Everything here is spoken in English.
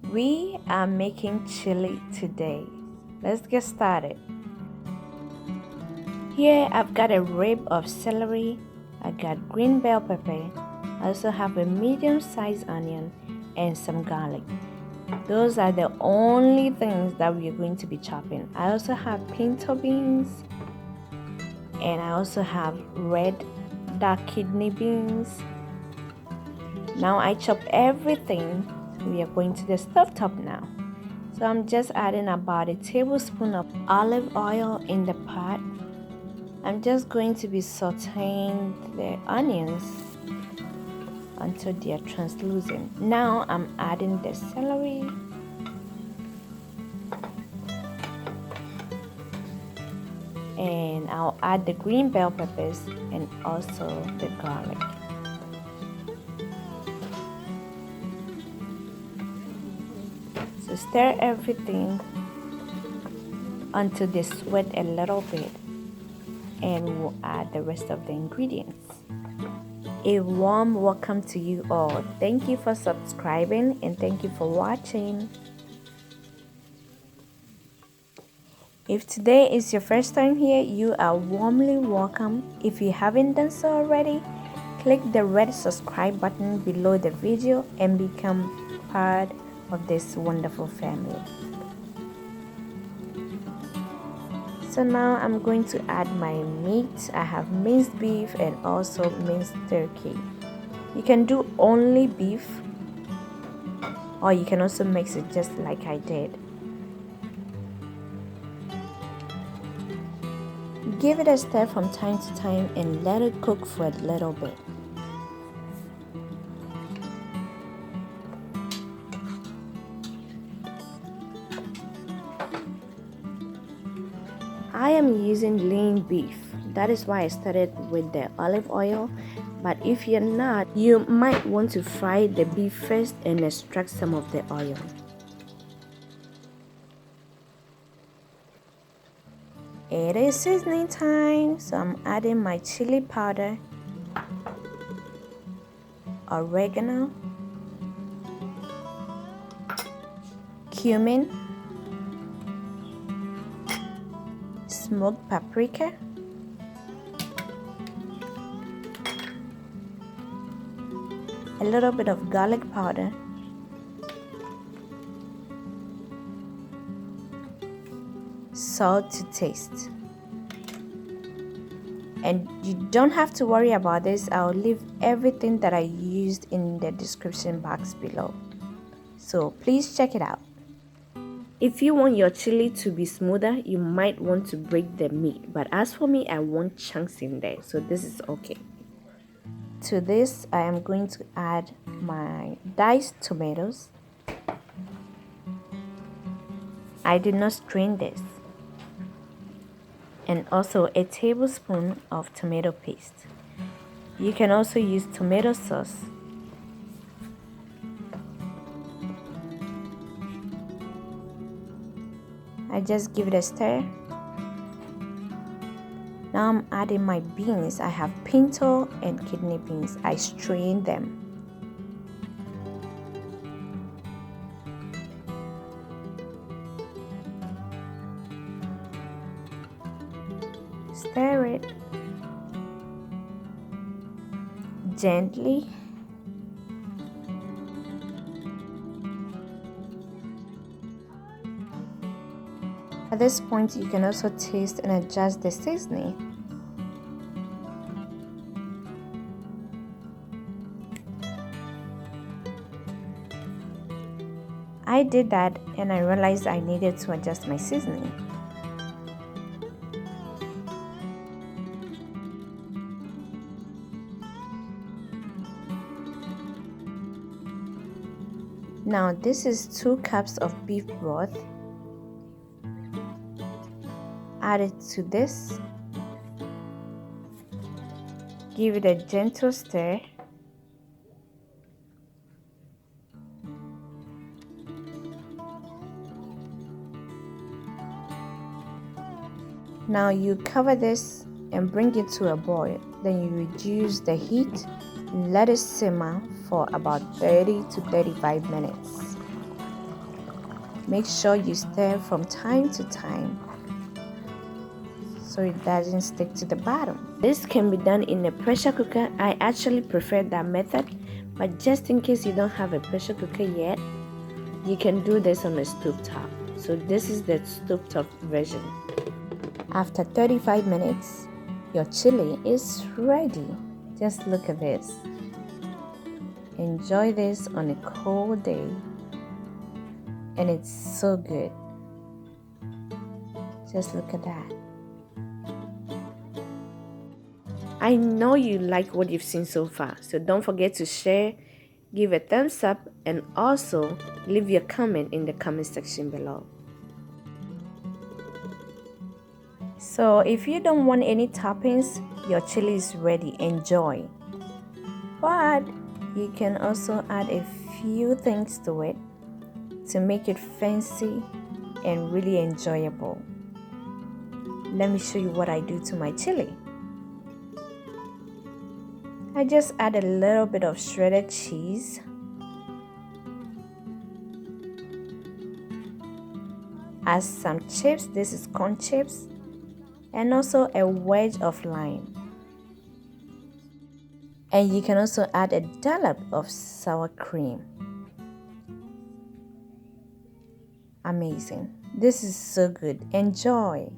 We are making chili today. Let's get started. Here I've got a rib of celery, I got green bell pepper, I also have a medium-sized onion and some garlic. Those are the only things that we are going to be chopping. I also have pinto beans and I also have red dark kidney beans. Now I chop everything. We are going to the stovetop now. So I'm just adding about a tablespoon of olive oil in the pot. I'm just going to be sauteing the onions until they are translucent. Now I'm adding the celery. And I'll add the green bell peppers and also the garlic. So stir everything until they sweat a little bit, and we'll add the rest of the ingredients. A warm welcome to you all. Thank you for subscribing and thank you for watching. If today is your first time here, you are warmly welcome. If you haven't done so already, click the red subscribe button below the video and become part of this wonderful family. So now I'm going to add my meat. I have minced beef and also minced turkey. You can do only beef, or you can also mix it just like I did. Give it a stir from time to time and let it cook for a little bit. I am using lean beef. That is why I started with the olive oil. But if you're not, you might want to fry the beef first and extract some of the oil. It is seasoning time, so I'm adding my chili powder, oregano, cumin, smoked paprika, a little bit of garlic powder, salt to taste. And you don't have to worry about this. I'll leave everything that I used in the description box below, so please check it out. If you want your chili to be smoother, you might want to break the meat, but as for me, I want chunks in there, so this is okay. To this, I am going to add my diced tomatoes. I did not strain this. And also a tablespoon of tomato paste. You can also use tomato sauce. I just give it a stir. Now I'm adding my beans. I have pinto and kidney beans. I strain them. Stir it gently. At this point, you can also taste and adjust the seasoning. I did that and I realized I needed to adjust my seasoning. Now this is 2 cups of beef broth. Add it to this. Give it a gentle stir. Now you cover this and bring it to a boil. Then you reduce the heat and let it simmer for about 30 to 35 minutes. Make sure you stir from time to time so it doesn't stick to the bottom. This can be done in a pressure cooker. I actually prefer that method, but just in case you don't have a pressure cooker yet, you can do this on a stovetop. So this is the stovetop version. After 35 minutes, your chili is ready. Just look at this. Enjoy this on a cold day, and it's so good. Just look at that. I know you like what you've seen so far, so don't forget to share, give a thumbs up, and also leave your comment in the comment section below. So if you don't want any toppings, your chili is ready. Enjoy. But you can also add a few things to it to make it fancy and really enjoyable. Let me show you what I do to my chili. I just add a little bit of shredded cheese, add some chips, this is corn chips, and also a wedge of lime. And you can also add a dollop of sour cream. Amazing. This is so good. Enjoy.